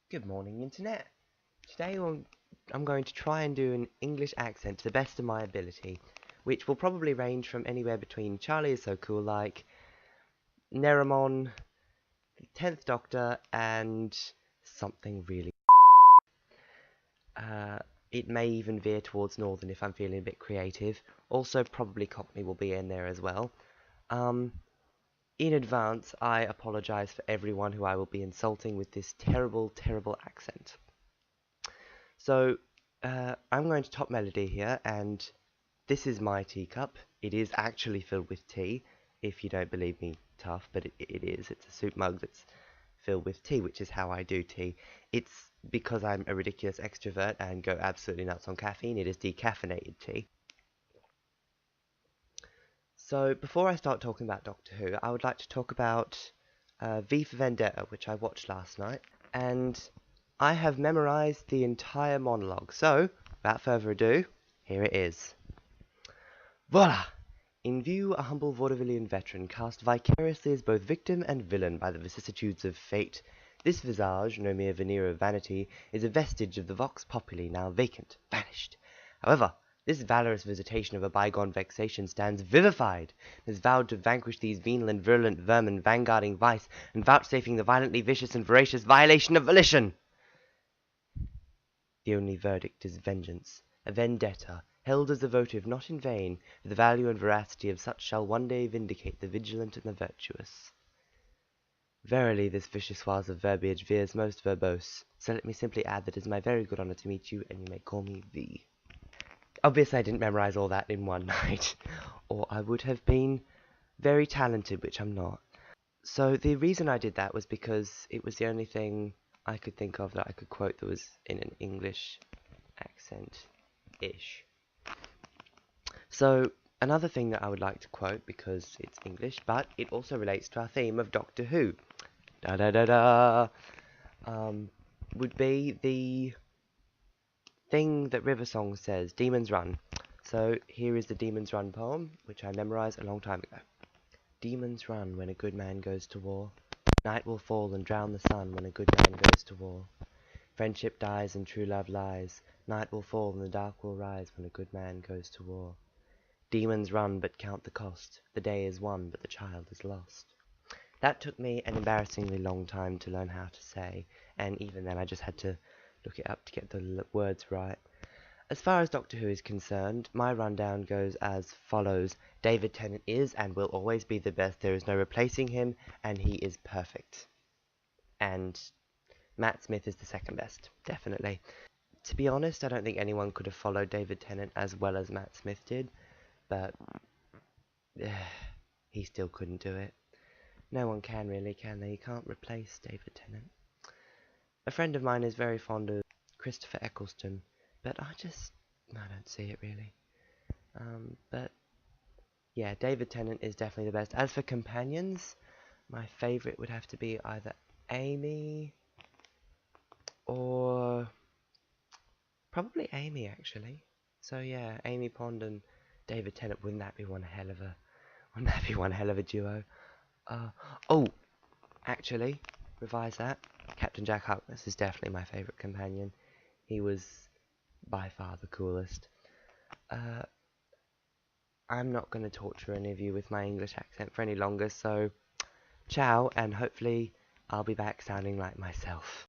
Good morning, Internet. Today I'm going to try and do an English accent to the best of my ability, which will probably range from anywhere between Charlie is so cool like Neramon, the 10th Doctor, and something really. Uh, it may even veer towards Northern if I'm feeling a bit creative. Also, probably Cockney will be in there as well. In advance, I apologise for everyone who I will be insulting with this terrible, terrible accent. So, I'm going to top melody here, and this is my teacup. It is actually filled with tea. If you don't believe me, tough, but it is. It's a soup mug that's filled with tea, which is how I do tea. It's because I'm a ridiculous extrovert and go absolutely nuts on caffeine. It is decaffeinated tea. So, before I start talking about Doctor Who, I would like to talk about V for Vendetta, which I watched last night. And I have memorized the entire monologue. So, without further ado, here it is. Voila! In view, a humble vaudevillian veteran cast vicariously as both victim and villain by the vicissitudes of fate. This visage, no mere veneer of vanity, is a vestige of the vox populi now vacant, vanished. However, this valorous visitation of a bygone vexation stands vivified, and has vowed to vanquish these venal and virulent vermin vanguarding vice, and vouchsafing the violently vicious and voracious violation of volition. The only verdict is vengeance, a vendetta, held as a votive not in vain, for the value and veracity of such shall one day vindicate the vigilant and the virtuous. Verily this vichyssoise of verbiage veers most verbose, so let me simply add that it is my very good honour to meet you, and you may call me V. Obviously I didn't memorize all that in one night, or I would have been very talented, which I'm not. So the reason I did that was because it was the only thing I could think of that I could quote that was in an English accent-ish. So another thing that I would like to quote, because it's English, but it also relates to our theme of Doctor Who, da da da da, would be the thing that River Song says, Demons Run. So here is the Demons Run poem, which I memorized a long time ago. Demons run when a good man goes to war. Night will fall and drown the sun when a good man goes to war. Friendship dies and true love lies. Night will fall and the dark will rise when a good man goes to war. Demons run but count the cost. The day is won but the child is lost. That took me an embarrassingly long time to learn how to say, and even then I just had to look it up to get the words right. As far as Doctor Who is concerned, my rundown goes as follows. David Tennant is and will always be the best. There is no replacing him, and he is perfect. And Matt Smith is the second best, definitely. To be honest, I don't think anyone could have followed David Tennant as well as Matt Smith did, but he still couldn't do it. No one can really, can they? You can't replace David Tennant. A friend of mine is very fond of Christopher Eccleston, but I don't see it really. But yeah, David Tennant is definitely the best. As for companions, my favourite would have to be either Amy or probably Amy actually. So yeah, Amy Pond and David Tennant. Wouldn't that be one hell of a duo? Oh, actually, revise that. Captain Jack Harkness is definitely my favourite companion. He was by far the coolest. I'm not going to torture any of you with my English accent for any longer, so ciao, and hopefully I'll be back sounding like myself.